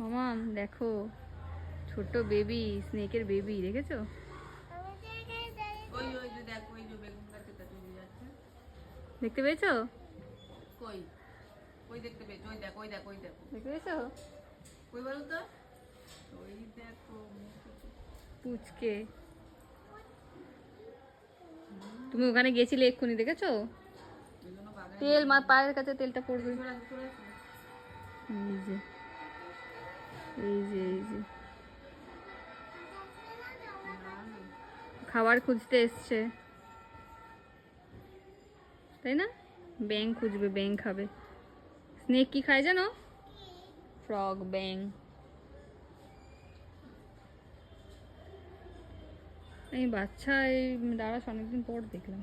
মামাম দেখো, ছোট baby, স্নেকের baby দেখেছো? ওই ওই যে দেখ, ওই যে বেগুন গাছটা চলে যাচ্ছে। দেখতে পেয়েছো? কই ওই দেখতে পেয়েছো? ওই দেখ, ওই দেখ, ওই দেখো। দেখতে পেয়েছো? কই বলো তো? ওই দেখো। পুচকে, তুমি ওখানে গেছিলে এক্ষুনি, দেখেছো? ওই জন্য বাগানে তেল মা পায়ের কাছে তেলটা পড়বে। সরে আসো, সরে আসো। এই যে, এই যে, এই যে না, না। খাবার খুঁজতে এসছে, তাই না? ব্যাং খুঁজবে, ব্যাং খাবে। স্নেক কি খায় জানো? ফ্রগ, ব্যাং। এই বাচ্চা, এই দাঁড়াস, অনেকদিন পর দেখলাম।